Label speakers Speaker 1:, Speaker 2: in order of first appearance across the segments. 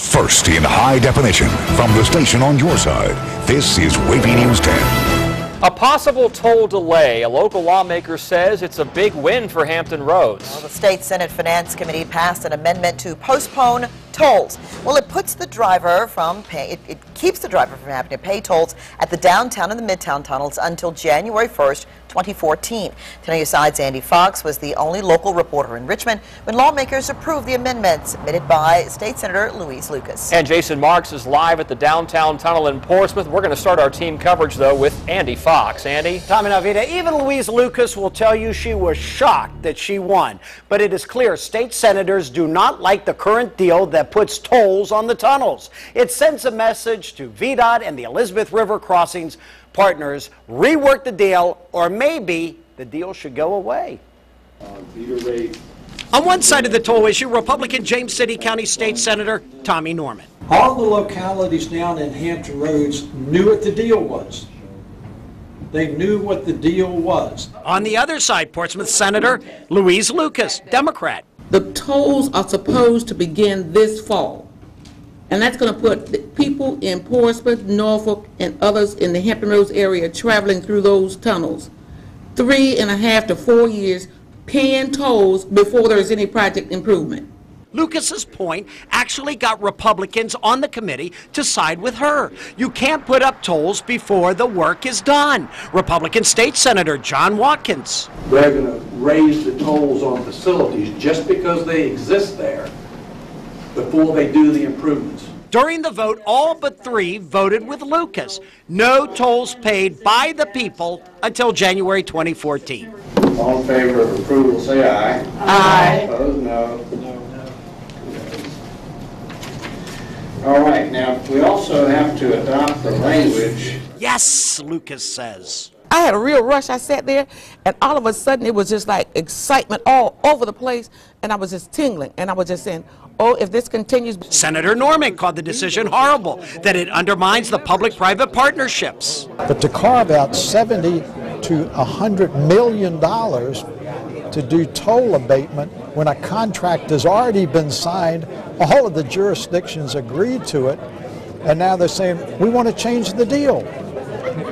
Speaker 1: First in high definition from the station on your side, this is WAVY News 10.
Speaker 2: A possible toll delay. A local lawmaker says it's a big win for Hampton roads.
Speaker 3: Well, the State Senate Finance Committee passed an amendment to postpone tolls. Well, it puts the driver from it keeps the driver from having to pay tolls at the downtown and the midtown tunnels until January 1st, 2014. Tonight, Side's Andy Fox was the only local reporter in Richmond when lawmakers approved the amendment submitted by State Senator Louise Lucas.
Speaker 2: And Jason Marks is live at the downtown tunnel in Portsmouth. We're going to start our team coverage, though, with Andy Fox. Andy?
Speaker 4: Tom and Alvita, even Louise Lucas will tell you she was shocked that she won. But it is clear state senators do not like the current deal that puts tolls on the tunnels. It sends a message to VDOT and the Elizabeth River Crossings partners: rework the deal, or maybe the deal should go away. On one side of the toll issue, Republican James City County State Senator Tommy Norman.
Speaker 5: All the localities down in Hampton Roads knew what the deal was. They knew what the deal was.
Speaker 4: On the other side, Portsmouth Senator Louise Lucas, Democrat.
Speaker 6: The tolls are supposed to begin this fall. And that's going to put people in Portsmouth, Norfolk, and others in the Hampton Roads area traveling through those tunnels 3.5 to 4 years paying tolls before there's any project improvement.
Speaker 4: Lucas's point actually got Republicans on the committee to side with her. You can't put up tolls before the work is done. Republican State Senator John Watkins.
Speaker 7: They're going to raise the tolls on facilities just because they exist there before they do the improvements.
Speaker 4: During the vote, all but 3 voted with Lucas. No tolls paid by the people until January 2014.
Speaker 7: All in favor of approval, say aye.
Speaker 6: Aye.
Speaker 7: Opposed, no. All right, now we also have to adopt the language.
Speaker 4: Yes, Lucas says.
Speaker 6: I had a real rush. I sat there, and all of a sudden it was just like excitement all over the place, and I was just tingling, and I was just saying, oh, if this continues.
Speaker 4: Senator Norman called the decision horrible, that it undermines the public-private partnerships.
Speaker 5: But to carve out $70 to $100 million to do toll abatement when a contract has already been signed, all of the jurisdictions agreed to it, and now they're saying, we want to change the deal.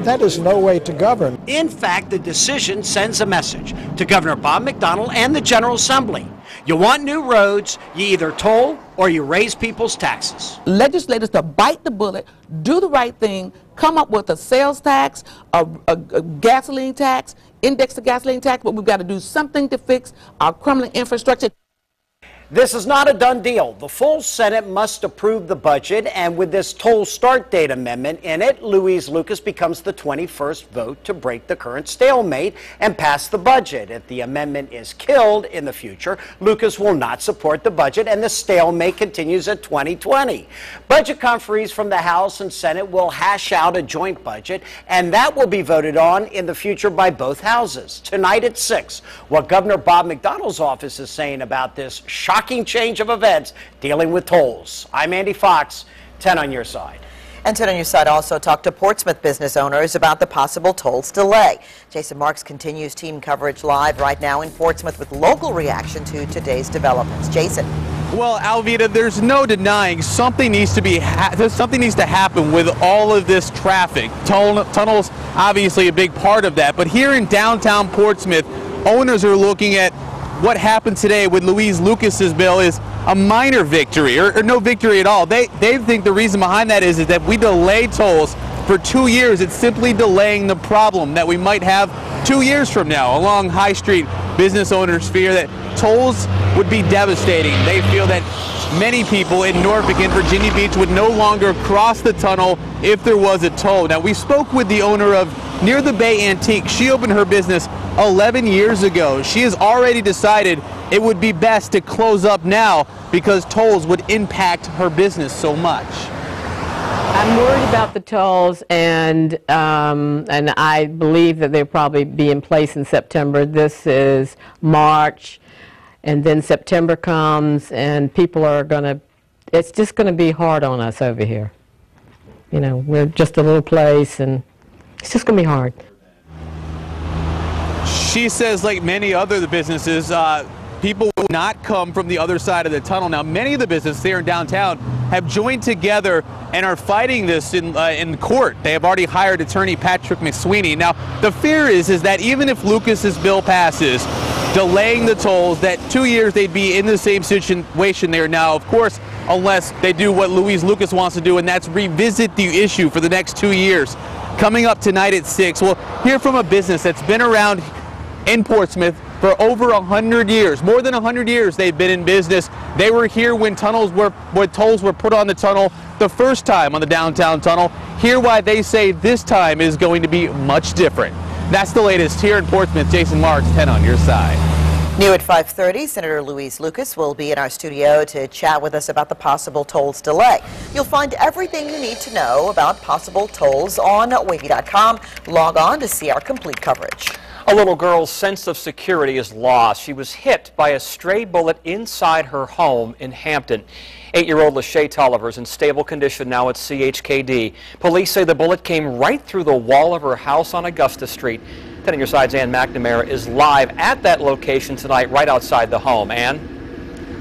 Speaker 5: That is no way to govern.
Speaker 4: In fact, the decision sends a message to Governor Bob McDonnell and the General Assembly. You want new roads, you either toll or you raise people's taxes.
Speaker 6: Legislators to bite the bullet, do the right thing, come up with a sales tax, a gasoline tax, index the gasoline tax, but we've got to do something to fix our crumbling infrastructure.
Speaker 4: This is not a done deal. The full Senate must approve the budget, and with this toll start date amendment in it, Louise Lucas becomes the 21st vote to break the current stalemate and pass the budget. If the amendment is killed in the future, Lucas will not support the budget, and the stalemate continues at 2020. Budget conferees from the House and Senate will hash out a joint budget, and that will be voted on in the future by both houses. Tonight at 6, what Governor Bob McDonnell's office is saying about this shocking change of events dealing with tolls. I'm Andy Fox, 10 on your side.
Speaker 3: And 10 on your side also talked to Portsmouth business owners about the possible tolls delay. Jason Marks continues team coverage live right now in Portsmouth with local reaction to today's developments. Jason.
Speaker 8: Well, Alvita, there's no denying something needs to happen with all of this traffic. Tunnels, obviously a big part of that. But here in downtown Portsmouth, owners are looking at what happened today with Louise Lucas's bill is a minor victory or no victory at all. They think the reason behind that is that we delay tolls for 2 years. It's simply delaying the problem that we might have 2 years from now. Along High Street, business owners fear that tolls would be devastating. They feel that many people in Norfolk and Virginia Beach would no longer cross the tunnel if there was a toll. Now, we spoke with the owner of Near the Bay Antique. She opened her business 11 years ago. She has already decided it would be best to close up now because tolls would impact her business so much.
Speaker 9: I'm worried about the tolls, and I believe that they'll probably be in place in September. This is March, and then September comes, and people are going to, it's just going to be hard on us over here. You know, we're just a little place, and it's just going to be hard.
Speaker 8: She says, like many other businesses, people will not come from the other side of the tunnel. Now, many of the businesses here in downtown have joined together and are fighting this in court. They have already hired attorney Patrick McSweeney. Now, the fear is that even if Lucas's bill passes, delaying the tolls, that 2 years they'd be in the same situation there now, of course, unless they do what Louise Lucas wants to do, and that's revisit the issue for the next 2 years. Coming up tonight at 6, we'll hear from a business that's been around in Portsmouth for over 100 years. More than 100 years they've been in business. They were here when tolls were put on the tunnel the first time on the downtown tunnel. Hear why they say this time is going to be much different. That's the latest here in Portsmouth. Jason Marks, 10 on your side.
Speaker 3: New at 5:30, Senator Louise Lucas will be in our studio to chat with us about the possible tolls delay. You'll find everything you need to know about possible tolls on WAVY.com. Log on to see our complete coverage.
Speaker 2: A little girl's sense of security is lost. She was hit by a stray bullet inside her home in Hampton. 8-year-old LaShae Toliver is in stable condition now at CHKD. Police say the bullet came right through the wall of her house on Augusta Street. 10 on your side's Ann McNamara is live at that location tonight, right outside the home. Ann?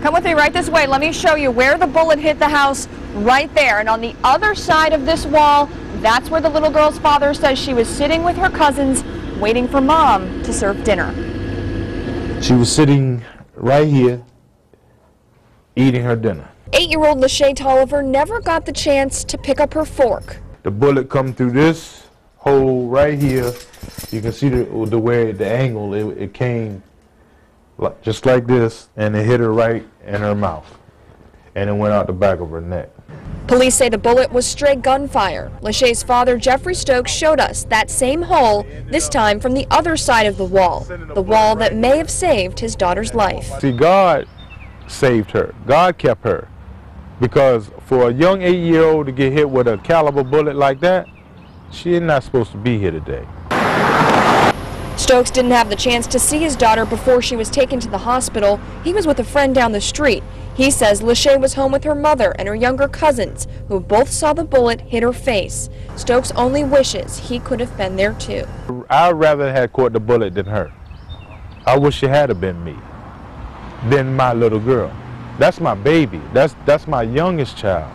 Speaker 10: Come with me right this way. Let me show you where the bullet hit the house, right there. And on the other side of this wall, that's where the little girl's father says she was sitting with her cousins, waiting for Mom to serve dinner.
Speaker 11: She was sitting right here, eating her dinner.
Speaker 10: 8-year-old LaShae Toliver never got the chance to pick up her fork.
Speaker 11: The bullet come through this hole right here. You can see the angle. It came just like this, and it hit her right in her mouth, and it went out the back of her neck.
Speaker 10: Police say the bullet was stray gunfire. LaShae's father, Jeffrey Stokes, showed us that same hole, this time from the other side of the wall that may have saved his daughter's life.
Speaker 11: See, God saved her. God kept her, because for a young 8-year-old to get hit with a caliber bullet like that, she is not supposed to be here today.
Speaker 10: Stokes didn't have the chance to see his daughter before she was taken to the hospital. He was with a friend down the street. He says LaShae was home with her mother and her younger cousins, who both saw the bullet hit her face. Stokes only wishes he could have been there too.
Speaker 11: I'd rather have caught the bullet than her. I wish it had been me, than my little girl. That's my baby. That's my youngest child.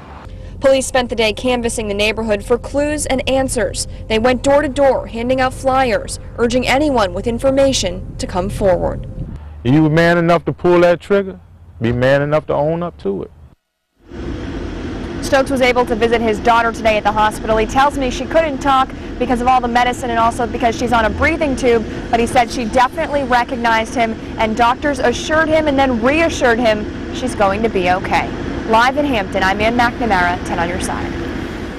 Speaker 10: Police spent the day canvassing the neighborhood for clues and answers. They went door to door, handing out flyers, urging anyone with information to come forward.
Speaker 11: You were man enough to pull that trigger? Be man enough to own up to it.
Speaker 10: Stokes was able to visit his daughter today at the hospital. He tells me she couldn't talk because of all the medicine and also because she's on a breathing tube, but he said she definitely recognized him, and doctors assured him and then reassured him she's going to be okay. Live in Hampton, I'm Ann McNamara, 10 on your side.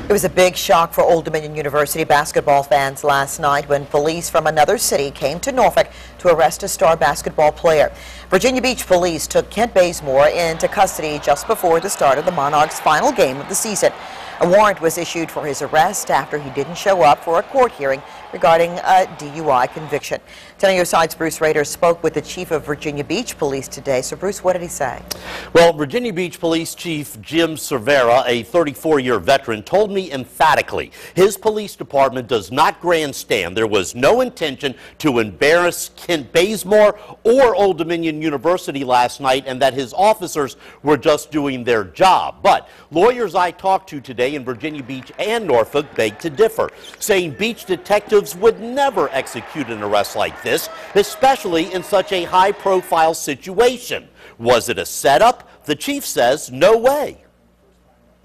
Speaker 3: It was a big shock for Old Dominion University basketball fans last night when police from another city came to Norfolk to arrest a star basketball player. Virginia Beach police took Kent Bazemore into custody just before the start of the Monarchs' final game of the season. A warrant was issued for his arrest after he didn't show up for a court hearing regarding a DUI conviction. 10 on your side's Bruce Rader spoke with the chief of Virginia Beach Police today. So, Bruce, what did he say?
Speaker 12: Well, Virginia Beach Police Chief Jim Cervera, a 34-year veteran, told me emphatically his police department does not grandstand. There was no intention to embarrass Kent Bazemore or Old Dominion University last night, and that his officers were just doing their job. But lawyers I talked to today in Virginia Beach and Norfolk beg to differ, saying beach detectives would never execute an arrest like this, especially in such a high-profile situation. Was it a setup? The chief says no way.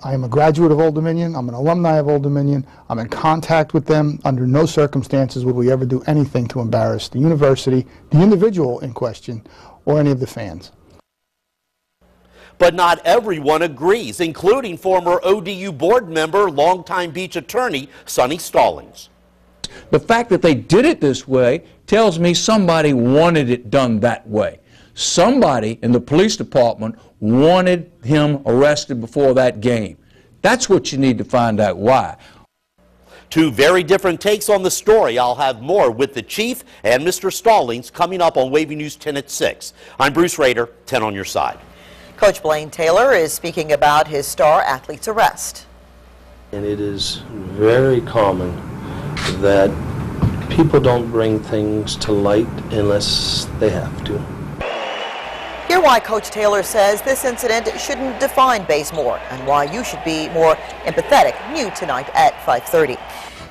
Speaker 13: I am a graduate of Old Dominion. I'm an alumni of Old Dominion. I'm in contact with them. Under no circumstances would we ever do anything to embarrass the university, the individual in question, or any of the fans.
Speaker 12: But not everyone agrees, including former ODU board member, longtime Beach attorney, Sonny Stallings.
Speaker 14: The fact that they did it this way tells me somebody wanted it done that way. Somebody in the police department wanted him arrested before that game. That's what you need to find out why.
Speaker 12: Two very different takes on the story. I'll have more with the chief and Mr. Stallings coming up on WAVY News 10 at 6. I'm Bruce Rader, 10 on your side.
Speaker 3: Coach Blaine Taylor is speaking about his star athlete's arrest.
Speaker 15: And it is very common that people don't bring things to light unless they have to.
Speaker 3: hear why Coach Taylor says this incident shouldn't define Bazemore and why you should be more empathetic. New tonight at 5:30.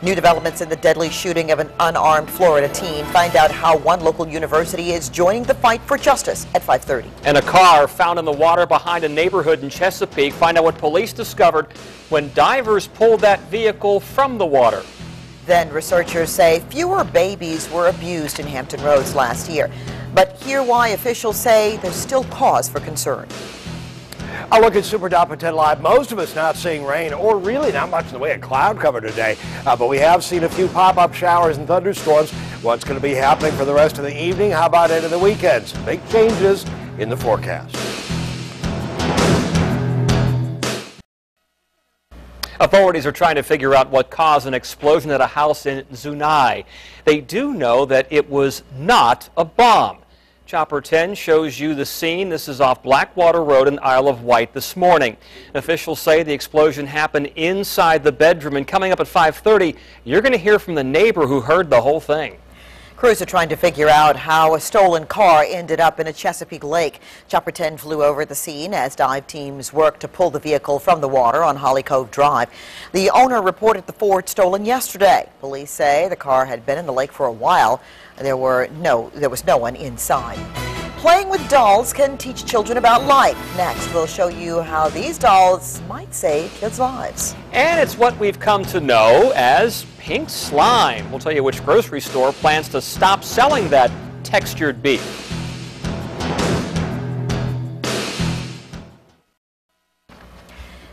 Speaker 3: New developments in the deadly shooting of an unarmed Florida teen. Find out how one local university is joining the fight for justice at 5:30.
Speaker 2: And a car found in the water behind a neighborhood in Chesapeake. Find out what police discovered when divers pulled that vehicle from the water.
Speaker 3: Then researchers say fewer babies were abused in Hampton Roads last year. But hear why officials say there's still cause for concern.
Speaker 16: A look at Super Doppler 10 Live. Most of us not seeing rain or really not much in the way of cloud cover today. But we have seen a few pop-up showers and thunderstorms. What's going to be happening for the rest of the evening? How about into the weekends? Big changes in the forecast.
Speaker 2: Authorities are trying to figure out what caused an explosion at a house in Zunai. They do know that it was not a bomb. Chopper 10 shows you the scene. This is off Blackwater Road in Isle of Wight this morning. Officials say the explosion happened inside the bedroom, and coming up at 5:30, you're going to hear from the neighbor who heard the whole thing.
Speaker 3: Crews are trying to figure out how a stolen car ended up in a Chesapeake lake. Chopper 10 flew over the scene as dive teams worked to pull the vehicle from the water on Holly Cove Drive. The owner reported the Ford stolen yesterday. Police say the car had been in the lake for a while. There was no one inside. Playing with dolls can teach children about life. Next, we'll show you how these dolls might save kids' lives.
Speaker 2: And it's what we've come to know as pink slime. We'll tell you which grocery store plans to stop selling that textured beef.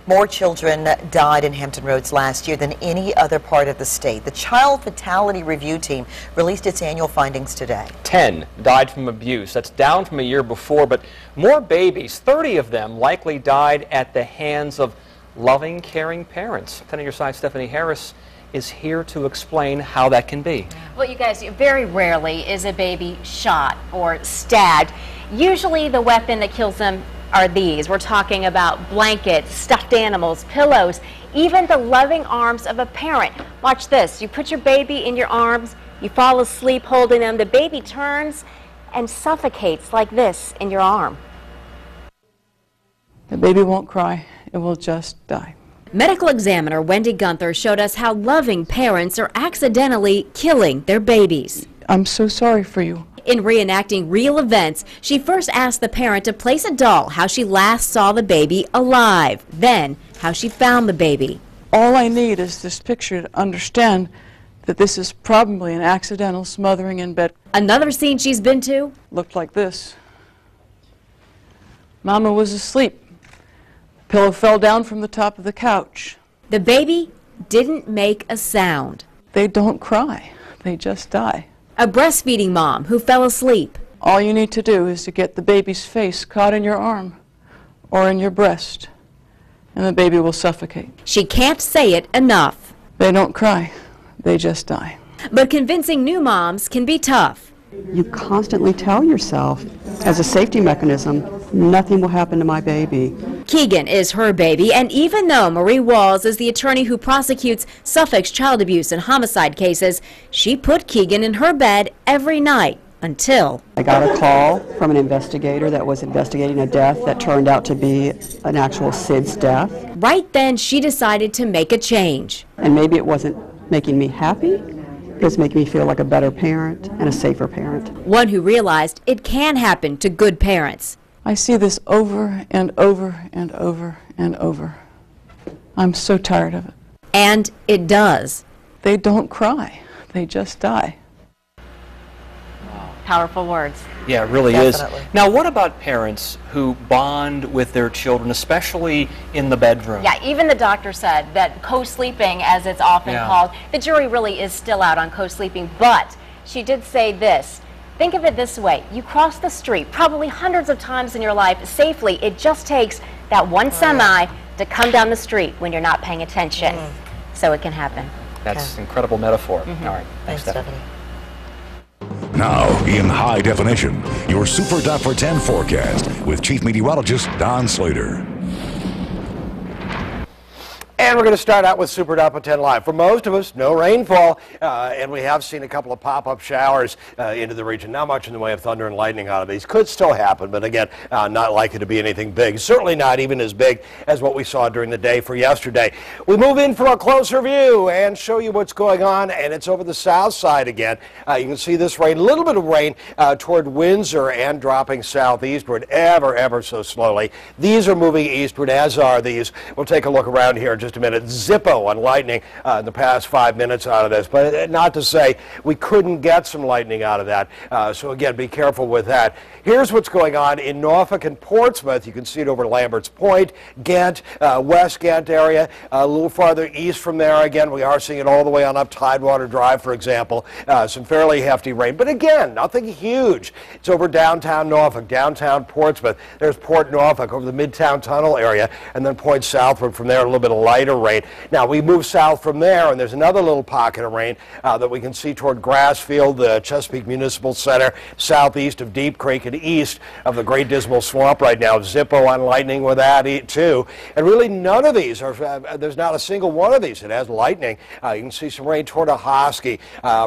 Speaker 3: More children died in Hampton Roads last year than any other part of the state. The Child Fatality Review Team released its annual findings today.
Speaker 2: 10 died from abuse. That's down from a year before, but more babies, 30 of them, likely died at the hands of loving, caring parents. 10 on your side, Stephanie Harris is here to explain how that can be.
Speaker 17: Well, you guys, very rarely is a baby shot or stabbed. Usually the weapon that kills them are these. We're talking about blankets, stuffed animals, pillows, even the loving arms of a parent. Watch this. You put your baby in your arms, you fall asleep holding them, the baby turns and suffocates like this in your arm.
Speaker 18: The baby won't cry, it will just die.
Speaker 17: Medical examiner Wendy Gunther showed us how loving parents are accidentally killing their babies.
Speaker 18: I'm so sorry for you.
Speaker 17: In reenacting real events, she first asked the parent to place a doll how she last saw the baby alive, then how she found the baby.
Speaker 18: All I need is this picture to understand that this is probably an accidental smothering in bed.
Speaker 17: Another scene she's been to
Speaker 18: looked like this. Mama was asleep. Pillow fell down from the top of the couch.
Speaker 17: The baby didn't make a sound.
Speaker 18: They don't cry, they just die.
Speaker 17: A breastfeeding mom who fell asleep.
Speaker 18: All you need to do is to get the baby's face caught in your arm or in your breast, and the baby will suffocate.
Speaker 17: She can't say it enough.
Speaker 18: They don't cry, they just die.
Speaker 17: But convincing new moms can be tough.
Speaker 19: You constantly tell yourself, as a safety mechanism, nothing will happen to my baby.
Speaker 17: Keegan is her baby, and even though Marie Walls is the attorney who prosecutes Suffolk's child abuse and homicide cases, she put Keegan in her bed every night until
Speaker 19: I got a call from an investigator that was investigating a death that turned out to be an actual SIDS death.
Speaker 17: Right then, she decided to make a change.
Speaker 19: And maybe it wasn't making me happy. It was making me feel like a better parent and a safer parent.
Speaker 17: One who realized it can happen to good parents.
Speaker 18: I see this over and over and over and over. I'm so tired of it.
Speaker 17: And it does.
Speaker 18: They don't cry. They just die.
Speaker 17: Powerful words.
Speaker 2: Yeah, it really
Speaker 3: Definitely.
Speaker 2: is. Now, what about parents who bond with their children, especially in the bedroom?
Speaker 17: Yeah, even the doctor said that co-sleeping, as it's often called, the jury really is still out on co-sleeping, but she did say this. Think of it this way. You cross the street probably hundreds of times in your life safely. It just takes that one semi to come down the street when you're not paying attention. So it can happen.
Speaker 2: That's an incredible metaphor. All right. Thanks, Stephanie.
Speaker 1: Now, in high definition, your Super Doppler 10 forecast with Chief Meteorologist Don Slater.
Speaker 16: And we're going to start out with Super Duper 10 Live. For most of us, no rainfall, and we have seen a couple of pop-up showers into the region. Not much in the way of thunder and lightning out of these. Could still happen, but again, not likely to be anything big. Certainly not even as big as what we saw during the day for yesterday. We move in for a closer view and show you what's going on, and it's over the south side again. You can see this rain, a little bit of rain toward Windsor and dropping southeastward ever so slowly. These are moving eastward, as are these. We'll take a look around here in just a minute. Zippo on lightning in the past 5 minutes out of this, but not to say we couldn't get some lightning out of that. So again, be careful with that. Here's what's going on in Norfolk and Portsmouth. You can see it over Lambert's Point, Ghent, West Ghent area. A little farther east from there, again, we are seeing it all the way on up Tidewater Drive, for example. Some fairly hefty rain, but again, nothing huge. It's over downtown Norfolk, downtown Portsmouth. There's Port Norfolk over the Midtown Tunnel area, and then point southward from there, a little bit of lighter rain. Now, we move south from there, and there's another little pocket of rain that we can see toward Grassfield, the Chesapeake Municipal Center, southeast of Deep Creek, and east of the Great Dismal Swamp right now. Zippo on lightning with that, too. And really, none of these are, there's not a single one of these that has lightning. You can see some rain toward Ahoskie,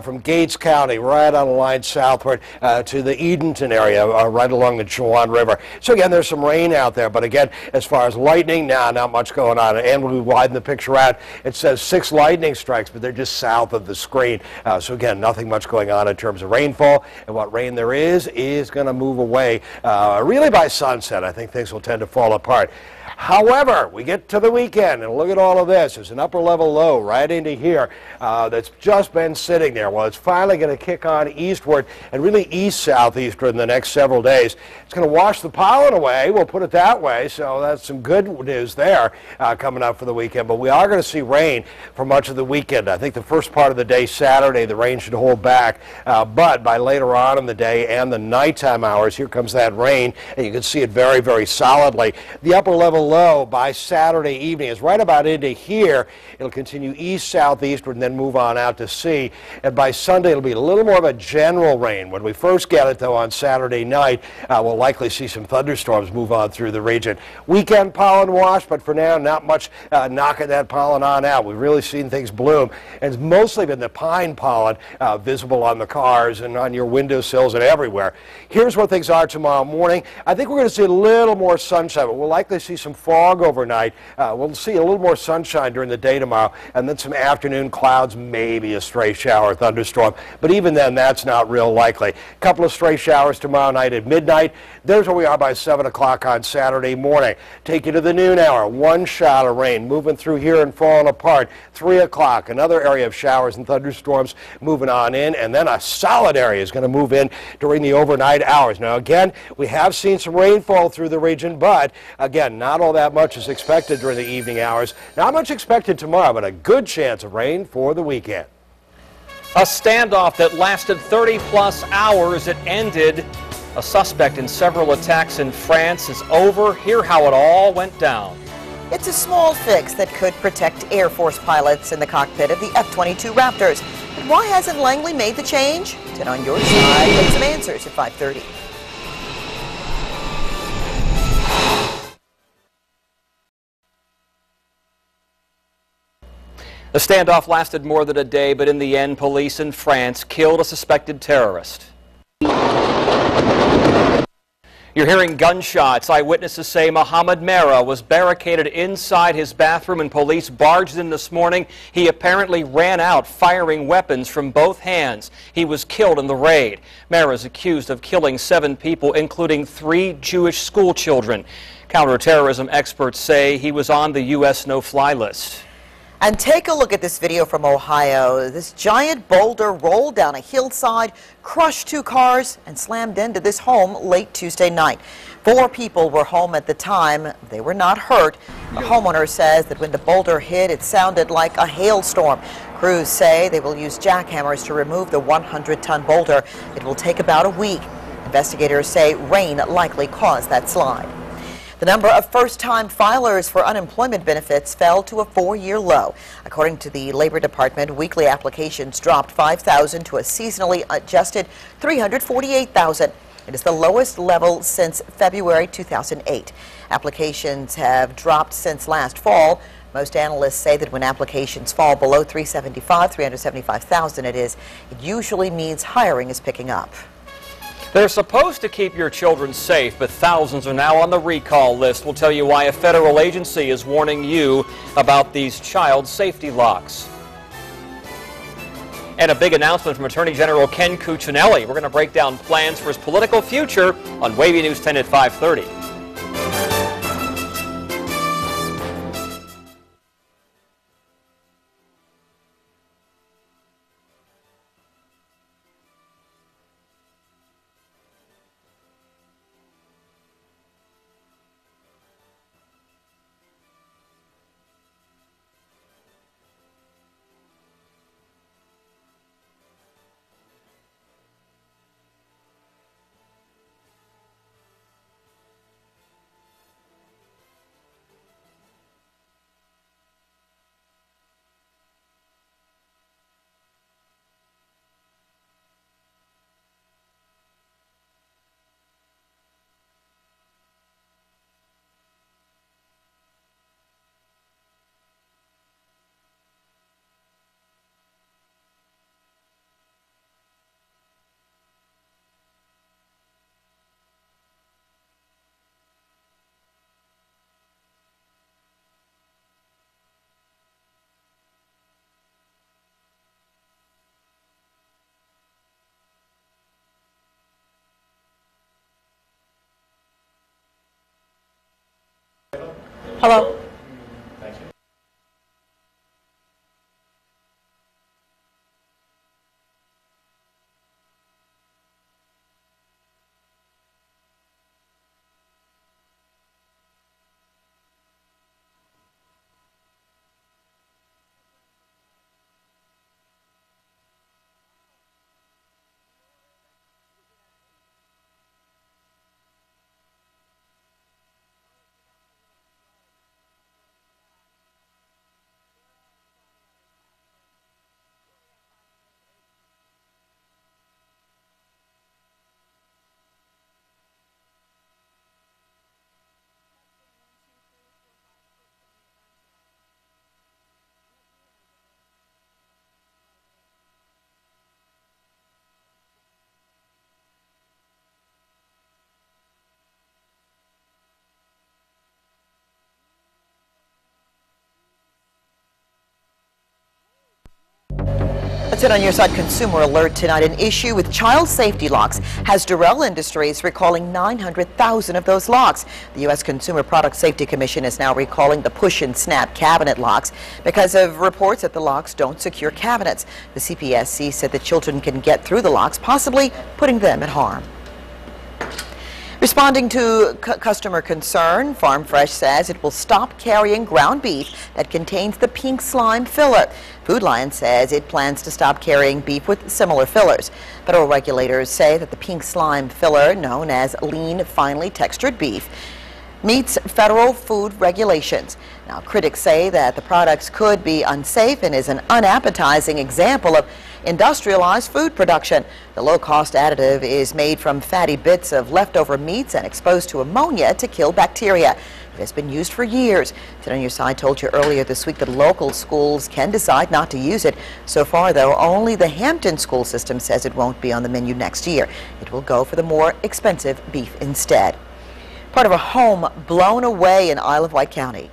Speaker 16: from Gates County, right on the line southward to the Edenton area, right along the Chuan River. So again, there's some rain out there, but again, as far as lightning, not much going on. And we widen the picture out. It says 6 lightning strikes, but they're just south of the screen. So again, nothing much going on in terms of rainfall, and what rain there is going to move away really by sunset. I think things will tend to fall apart. However, we get to the weekend, and look at all of this. There's an upper-level low right into here that's just been sitting there. Well, it's finally going to kick on eastward and really east-southeastward in the next several days. It's going to wash the pollen away, we'll put it that way, so that's some good news there coming up for the weekend. But we are going to see rain for much of the weekend. I think the first part of the day, Saturday, the rain should hold back, but by later on in the day and the nighttime hours, here comes that rain, and you can see it very solidly. The upper-level low by Saturday evening is right about into here. It'll continue east-southeastward and then move on out to sea. And by Sunday, it'll be a little more of a general rain. When we first get it, though, on Saturday night, we'll likely see some thunderstorms move on through the region. Weekend pollen wash, but for now, not much knocking that pollen on out. We've really seen things bloom. And it's mostly been the pine pollen visible on the cars and on your windowsills and everywhere. Here's where things are tomorrow morning. I think we're going to see a little more sunshine, but we'll likely see some fog overnight. We'll see a little more sunshine during the day tomorrow, and then some afternoon clouds, maybe a stray shower or thunderstorm. But even then, that's not real likely. A couple of stray showers tomorrow night at midnight. There's where we are by 7 o'clock on Saturday morning. Take you to the noon hour. One shot of rain moving through here and falling apart. 3 o'clock, another area of showers and thunderstorms moving on in, and then a solid area is going to move in during the overnight hours. Now, again, we have seen some rainfall through the region, but again, not all that much is expected during the evening hours. Not much expected tomorrow, but a good chance of rain for the weekend.
Speaker 2: A standoff that lasted 30-plus hours. It ended. A suspect in several attacks in France is over. Hear how it all went down.
Speaker 3: It's a small fix that could protect Air Force pilots in the cockpit of the F-22 Raptors. But why hasn't Langley made the change? 10 on your side with some answers at 5:30.
Speaker 2: The standoff lasted more than a day, but in the end, police in France killed a suspected terrorist. You're hearing gunshots. Eyewitnesses say Mohammed Merah was barricaded inside his bathroom and police barged in this morning. He apparently ran out firing weapons from both hands. He was killed in the raid. Merah is accused of killing 7 people, including 3 Jewish school children. Counterterrorism experts say he was on the U.S. no-fly list.
Speaker 3: And take a look at this video from Ohio. This giant boulder rolled down a hillside, crushed 2 cars, and slammed into this home late Tuesday night. 4 people were home at the time. They were not hurt. The homeowner says that when the boulder hit, it sounded like a hailstorm. Crews say they will use jackhammers to remove the 100-ton boulder. It will take about a week. Investigators say rain likely caused that slide. The number of first-time filers for unemployment benefits fell to a 4-year low. According to the Labor Department, weekly applications dropped 5,000 to a seasonally adjusted 348,000. It is the lowest level since February 2008. Applications have dropped since last fall. Most analysts say that when applications fall below 375,000 it usually means hiring is picking up.
Speaker 2: They're supposed to keep your children safe, but thousands are now on the recall list. We'll tell you why a federal agency is warning you about these child safety locks. And a big announcement from Attorney General Ken Cuccinelli. We're going to break down plans for his political future on WAVY News 10 at 5:30.
Speaker 18: Hello?
Speaker 3: That's it on your side. Consumer alert tonight. An issue with child safety locks has Durrell Industries recalling 900,000 of those locks. The U.S. Consumer Product Safety Commission is now recalling the push and snap cabinet locks because of reports that the locks don't secure cabinets. The CPSC said that children can get through the locks, possibly putting them at harm. Responding to customer concern, Farm Fresh says it will stop carrying ground beef that contains the pink slime filler. Food Lion says it plans to stop carrying beef with similar fillers. Federal regulators say that the pink slime filler, known as lean, finely textured beef, meets federal food regulations. Now, critics say that the products could be unsafe and is an unappetizing example of industrialized food production. The low-cost additive is made from fatty bits of leftover meats and exposed to ammonia to kill bacteria. It has been used for years. Sit on Your Side told you earlier this week that local schools can decide not to use it. So far, though, only the Hampton school system says it won't be on the menu next year. It will go for the more expensive beef instead. Part of a home blown away in Isle of Wight County.